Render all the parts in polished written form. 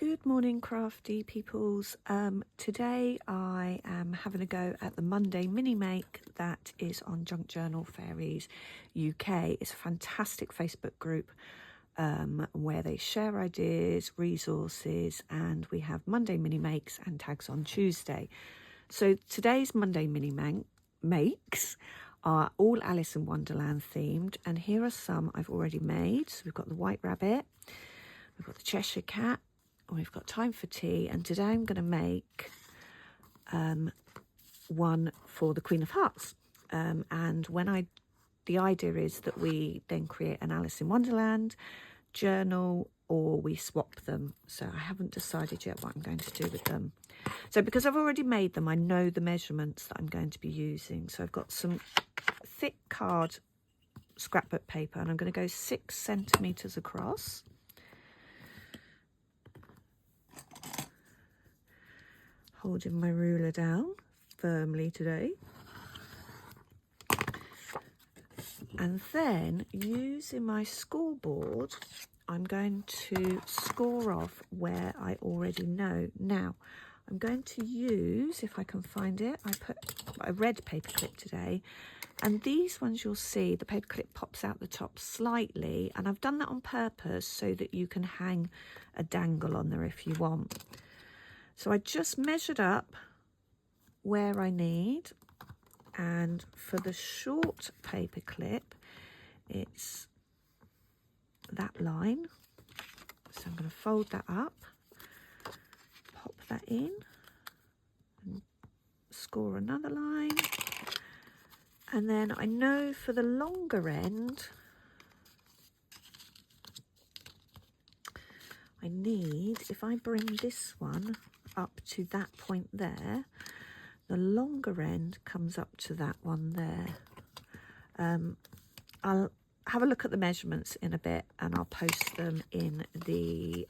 Good morning, crafty peoples. Today I am having a go at the Monday mini make that is on Junk Journal Fairies UK. It's a fantastic Facebook group where they share ideas, resources, and we have Monday mini makes and tags on Tuesday. So today's Monday mini makes are all Alice in Wonderland themed, and here are some I've already made. So we've got the White Rabbit, we've got the Cheshire Cat, we've got Time for Tea, and today I'm going to make one for the Queen of Hearts. And the idea is that we then create an Alice in Wonderland journal, or we swap them. So I haven't decided yet what I'm going to do with them. So because I've already made them, I know the measurements that I'm going to be using. So I've got some thick card scrapbook paper, and I'm going to go 6 centimetres across. Holding my ruler down firmly today. And then using my scoreboard, I'm going to score off where I already know. Now, I'm going to use, if I can find it, I put a red paper clip today. And these ones you'll see, the paper clip pops out the top slightly. And I've done that on purpose so that you can hang a dangle on there if you want. So I just measured up where I need, and for the short paper clip, it's that line. So I'm going to fold that up, pop that in, and score another line. And then I know for the longer end, I need, if I bring this one up to that point there, the longer end comes up to that one there. I'll have a look at the measurements in a bit and I'll post them in the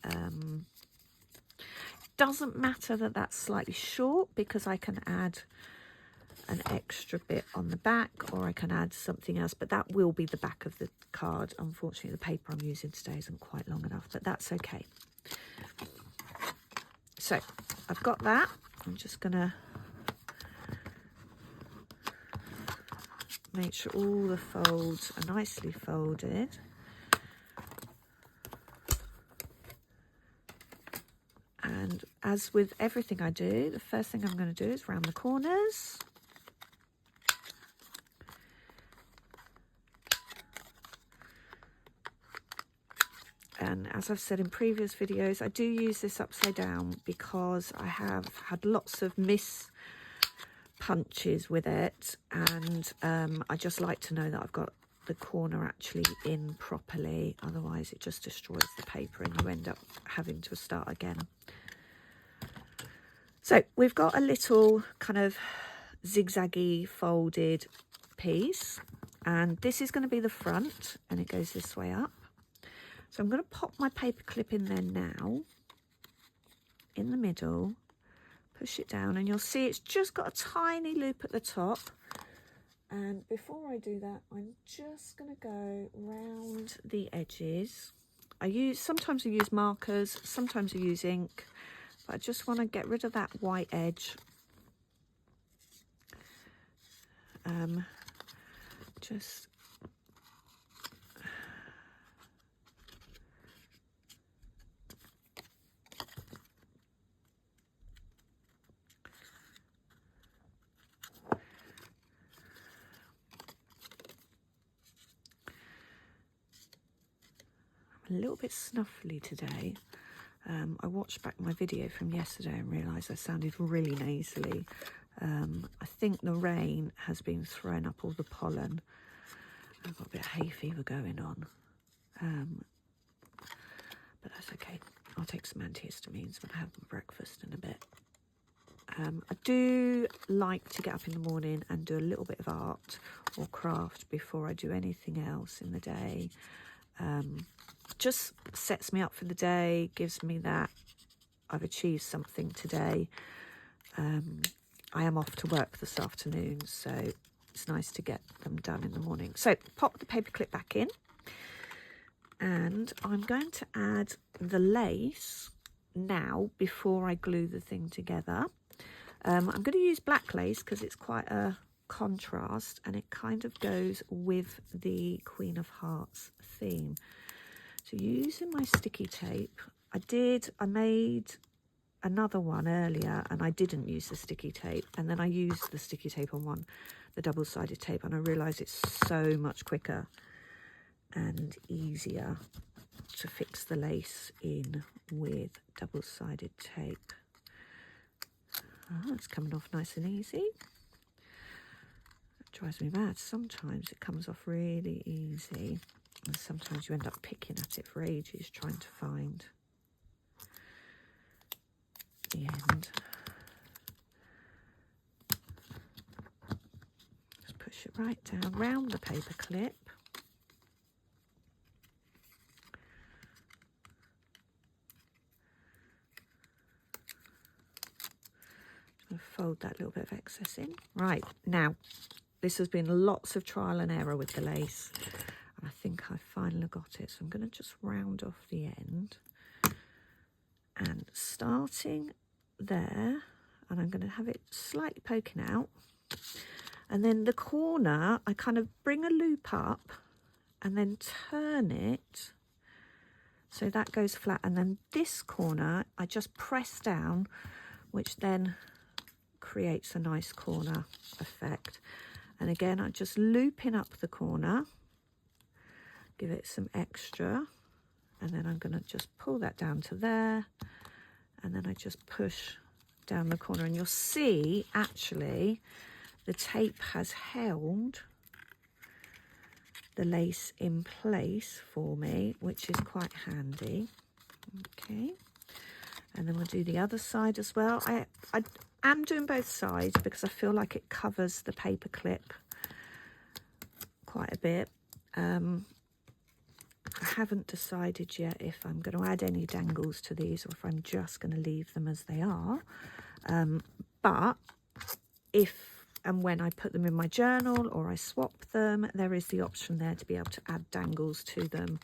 doesn't matter that that's slightly short, because I can add an extra bit on the back, or I can add something else, but that will be the back of the card. Unfortunately, the paper I'm using today isn't quite long enough, but that's okay. So I've got that. I'm just gonna make sure all the folds are nicely folded. And as with everything I do, the first thing I'm going to do is round the corners. And as I've said in previous videos, I do use this upside down because I have had lots of punches with it, and I just like to know that I've got the corner actually in properly, otherwise it just destroys the paper and you end up having to start again. So we've got a little kind of zigzaggy folded piece, and this is going to be the front, and it goes this way up. So I'm going to pop my paper clip in there now, in the middle, push it down, and you'll see it's just got a tiny loop at the top. And before I do that, I'm just going to go round the edges. Sometimes I use markers, sometimes I use ink, but I just want to get rid of that white edge. Just a little bit snuffly today. I watched back my video from yesterday and realised I sounded really nasally. I think the rain has been throwing up all the pollen. I've got a bit of hay fever going on. But that's okay. I'll take some antihistamines when I have my breakfast in a bit. I do like to get up in the morning and do a little bit of art or craft before I do anything else in the day. Just sets me up for the day, gives me that I've achieved something today. I am off to work this afternoon, so it's nice to get them done in the morning. So pop the paper clip back in, and I'm going to add the lace now before I glue the thing together. I'm going to use black lace because it's quite a contrast and it kind of goes with the Queen of Hearts theme. So using my sticky tape, I made another one earlier and I didn't use the sticky tape, and then I used the sticky tape on one, the double-sided tape, and I realised it's so much quicker and easier to fix the lace in with double-sided tape. Oh, it's coming off nice and easy. It drives me mad. Sometimes it comes off really easy, and sometimes you end up picking at it for ages trying to find the end. Just push it right down round the paper clip. Fold that little bit of excess in. Right, now this has been lots of trial and error with the lace, and I think I finally got it. So I'm going to just round off the end, and starting there, and I'm going to have it slightly poking out, and then the corner I kind of bring a loop up and then turn it so that goes flat, and then this corner I just press down, which then creates a nice corner effect. And again, I'm just looping up the corner, give it some extra, and then I'm going to just pull that down to there, and then I just push down the corner, and you'll see actually the tape has held the lace in place for me, which is quite handy. Okay, and then we'll do the other side as well. I'm doing both sides because I feel like it covers the paper clip quite a bit. I haven't decided yet if I'm going to add any dangles to these or if I'm just going to leave them as they are. But if and when I put them in my journal or I swap them, there is the option there to be able to add dangles to them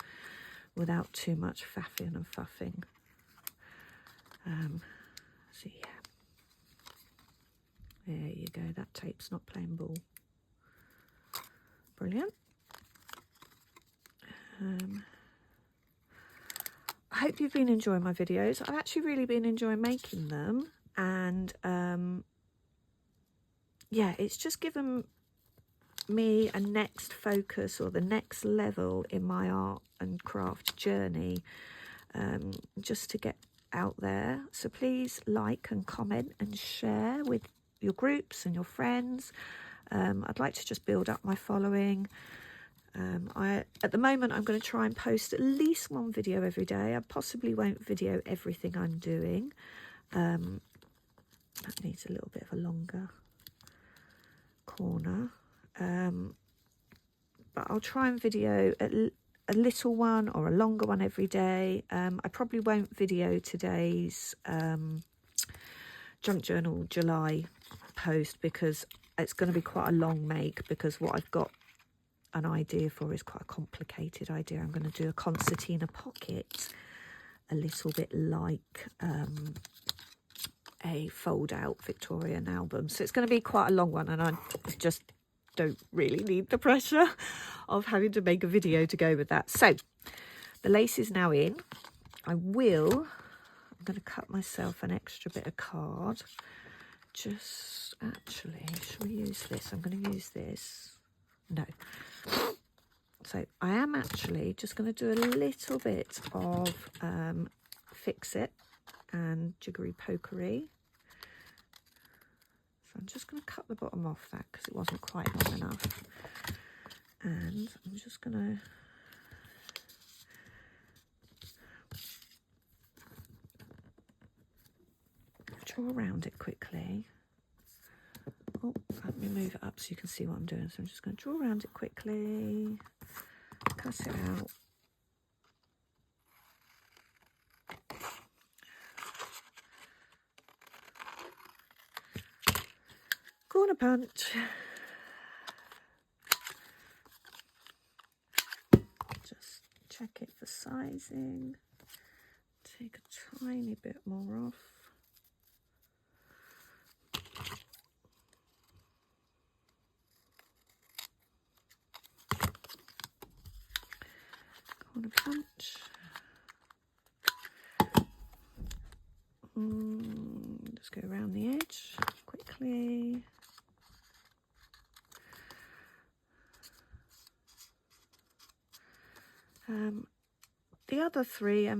without too much faffing and fuffing. So yeah. There you go, that tape's not playing ball. Brilliant. I hope you've been enjoying my videos. I've actually really been enjoying making them, and yeah, it's just given me a next focus or the next level in my art and craft journey, just to get out there. So please like and comment and share with your groups and your friends. I'd like to just build up my following. At the moment I'm going to try and post at least one video every day. I possibly won't video everything I'm doing. That needs a little bit of a longer corner, but I'll try and video a little one or a longer one every day. I probably won't video today's Junk Journal July post because it's going to be quite a long make, because what I've got an idea for is quite a complicated idea. I'm going to do a concertina pocket, a little bit like a fold out Victorian album. So it's going to be quite a long one, and I just don't really need the pressure of having to make a video to go with that. So the lace is now in. I'm going to cut myself an extra bit of card. Just actually, shall we use this? I'm going to use this. No. So I am actually just going to do a little bit of Fix It and Jiggery Pokery. So I'm just going to cut the bottom off that because it wasn't quite long enough. And I'm just going to draw around it quickly. Oh, let me move it up so you can see what I'm doing. So I'm just going to draw around it quickly, cut it out. Corner punch. Just check it for sizing. take a tiny bit more off. Corner punch. Just go around the edge quickly. The other three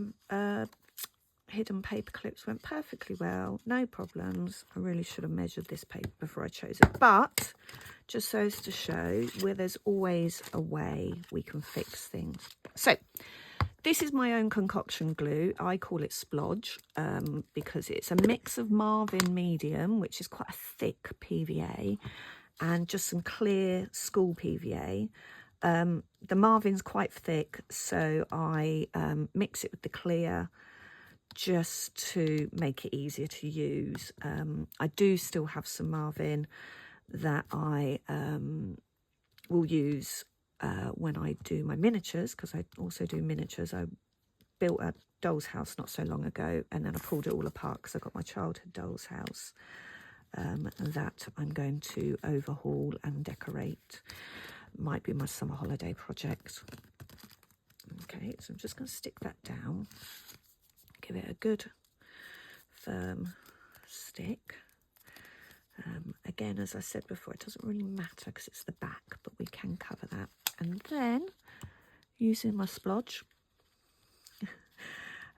hidden paper clips went perfectly well, no problems. I really should have measured this paper before I chose it, but just so as to show where there's always a way we can fix things. So this is my own concoction glue. I call it Splodge because it's a mix of Marvin Medium, which is quite a thick PVA, and just some clear school PVA. The Marvin's quite thick, so I mix it with the clear just to make it easier to use. I do still have some Marvin that I will use when I do my miniatures, because I also do miniatures. I built a doll's house not so long ago, and then I pulled it all apart because I got my childhood doll's house that I'm going to overhaul and decorate. Might be my summer holiday project. Okay, so I'm just going to stick that down, give it a good firm stick. Again, as I said before, it doesn't really matter because it's the back, but we can cover that. And then using my Splodge,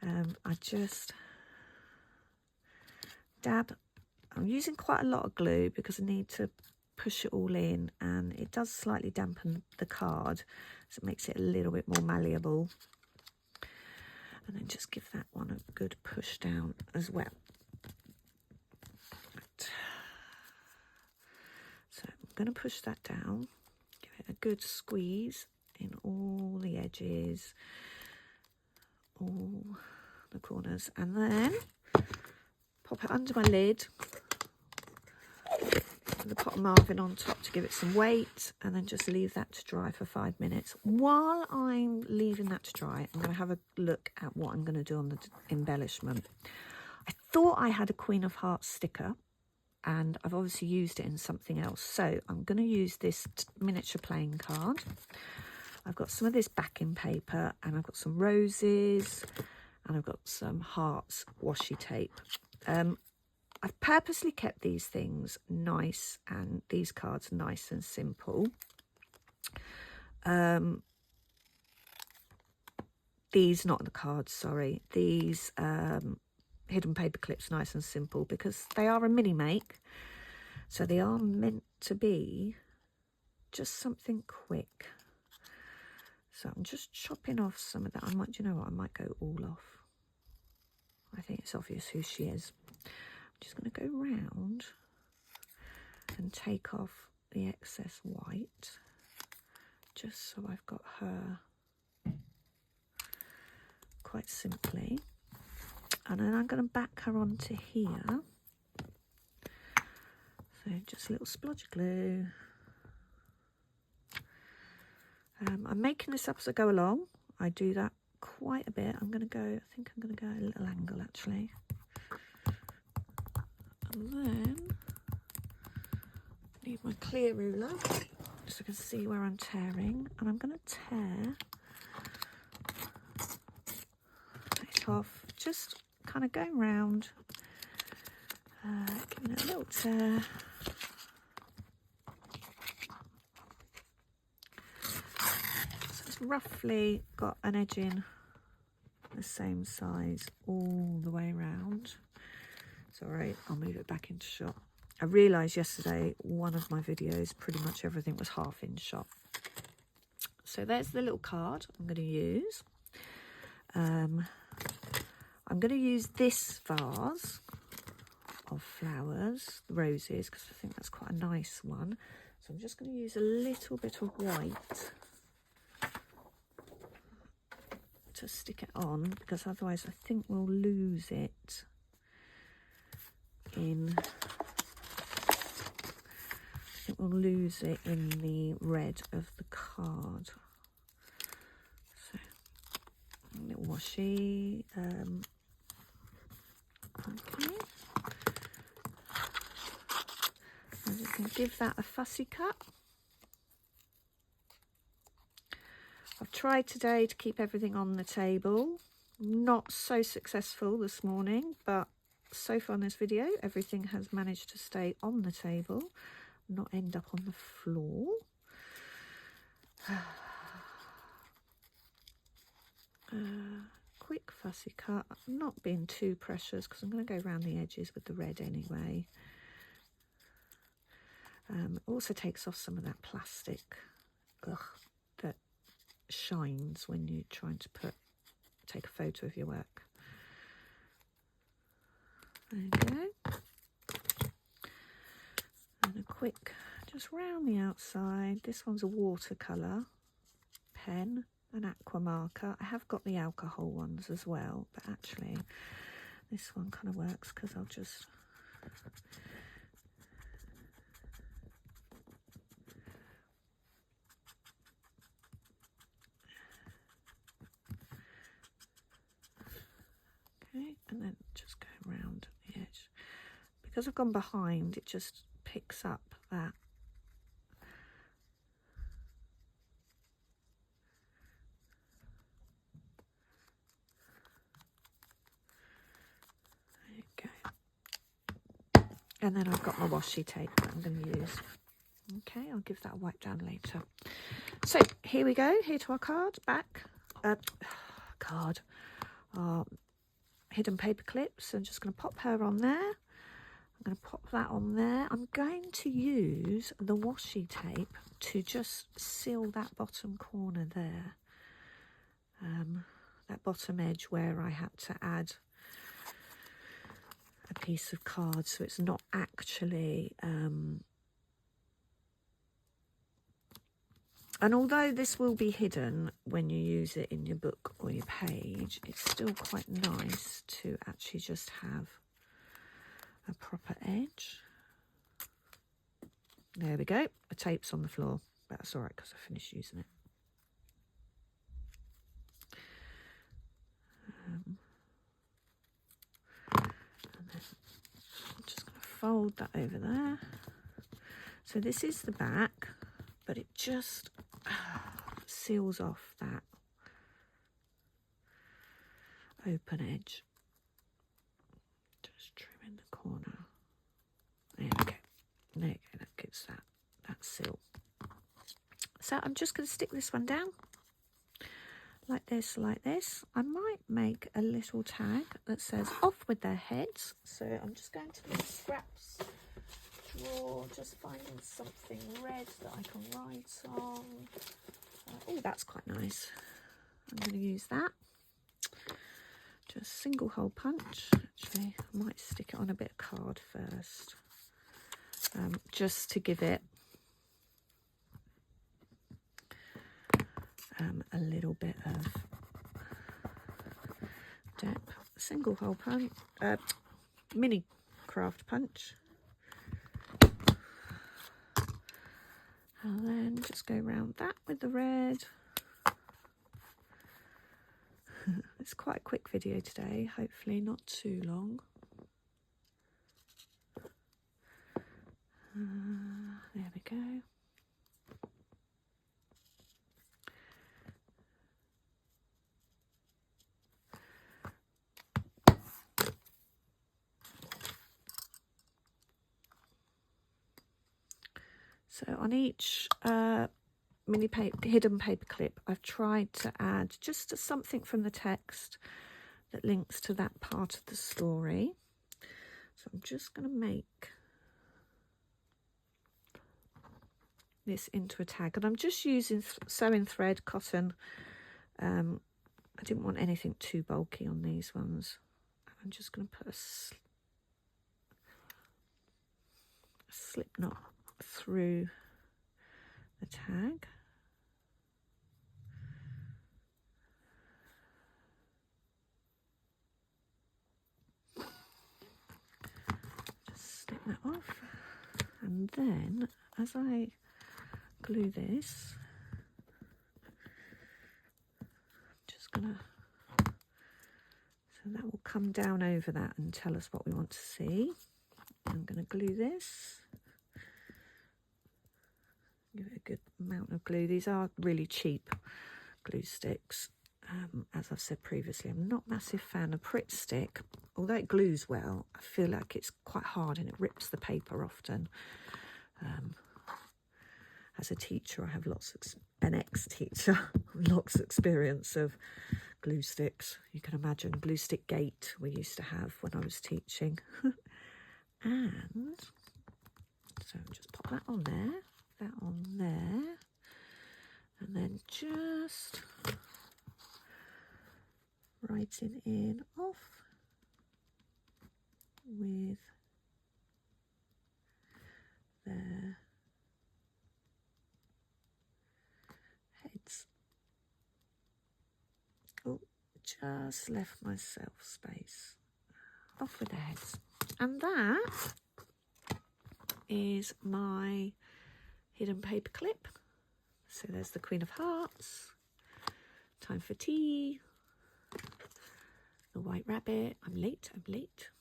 I just dab. I'm using quite a lot of glue because I need to push it all in, and it does slightly dampen the card, so it makes it a little bit more malleable. And then just give that one a good push down as well. Right. So I'm going to push that down, give it a good squeeze in all the edges, all the corners, and then pop it under my lid. The pot of Marvin on top to give it some weight, and then just leave that to dry for 5 minutes. While I'm leaving that to dry, I'm going to have a look at what I'm going to do on the embellishment. I thought I had a Queen of Hearts sticker, and I've obviously used it in something else. So I'm going to use this miniature playing card. I've got some of this backing paper, and I've got some roses, and I've got some hearts washi tape. I've purposely kept these things nice, and these cards nice and simple. These, not the cards, sorry. These hidden paper clips nice and simple because they are a mini make. So they are meant to be just something quick. So I'm just chopping off some of that. I might, you know what, I might go all off. I think it's obvious who she is. Just going to go round and take off the excess white, just so I've got her quite simply. And then I'm going to back her onto here. So just a little splodge of glue. I'm making this up as I go along. I do that quite a bit. I think I'm going to go a little angle actually. And then I need my clear ruler so I can see where I'm tearing, and I'm going to tear it off, just kind of going round, giving it a little tear. So it's roughly got an edging the same size all the way around. It's all right, I'll move it back into shot. I realised yesterday one of my videos, pretty much everything was half in shot. So there's the little card I'm going to use. I'm going to use this vase of flowers, roses, because I think that's quite a nice one. So I'm just going to use a little bit of white to stick it on, because otherwise I think we'll lose it in... the red of the card. So a little washi, give that a fussy cut. I've tried today to keep everything on the table. Not so successful this morning, but so far in this video, everything has managed to stay on the table, not end up on the floor. Quick fussy cut, not being too precious because I'm going to go around the edges with the red anyway. Also takes off some of that plastic that shines when you're trying to take a photo of your work. There you go. And a quick, just round the outside. This one's a watercolour pen, an aqua marker. I have got the alcohol ones as well, but actually this one kind of works because I'll just okay, and then just go around the edge. Because I've gone behind, it just picks up that. There you go. And then I've got my washi tape that I'm going to use. Okay, I'll give that a wipe down later. So here we go, here to our card, back, card, hidden paper clips. I'm just going to pop her on there. I'm going to pop that on there. I'm going to use the washi tape to just seal that bottom corner there. That bottom edge where I had to add a piece of card so it's not actually... and although this will be hidden when you use it in your book or your page, it's still quite nice to actually just have a proper edge. There we go. The tape's on the floor. That's all right because I finished using it. And then I'm just going to fold that over there. So this is the back, but it just seals off that open edge. Just trimming the corner. There we go. There you go. That gives that seal. So I'm just going to stick this one down like this, like this. I might make a little tag that says off with their heads. So I'm just going to the scraps drawer, just finding something red that I can write on. Oh, that's quite nice. I'm going to use that. Just single hole punch. Actually, I might stick it on a bit of card first, just to give it a little bit of depth. Single hole punch, mini craft punch. And then just go around that with the red. It's quite a quick video today, hopefully not too long. There we go. So on each hidden paper clip, I've tried to add just something from the text that links to that part of the story. So I'm just going to make this into a tag, and I'm just using sewing thread, cotton. I didn't want anything too bulky on these ones. I'm just going to put a slip knot through the tag. Just snip that off, and then as I glue this, I'm just gonna, so that will come down over that and tell us what we want to see. I'm going to glue this Give it a good amount of glue. These are really cheap glue sticks. As I've said previously, I'm not a massive fan of Pritt Stick. Although it glues well, I feel like it's quite hard and it rips the paper often. As a teacher, I have an ex-teacher, lots of experience of glue sticks. You can imagine glue stick gate we used to have when I was teaching. And so just pop that on there, that on there, and then just writing in off with their heads. Oh, just left myself space. Off with their heads. And that is my hidden paper clip. So there's the Queen of Hearts, time for tea, the White Rabbit, I'm late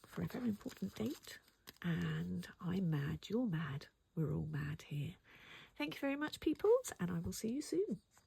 for a very important date, and I'm mad, you're mad, we're all mad here. Thank you very much, peoples, and I will see you soon.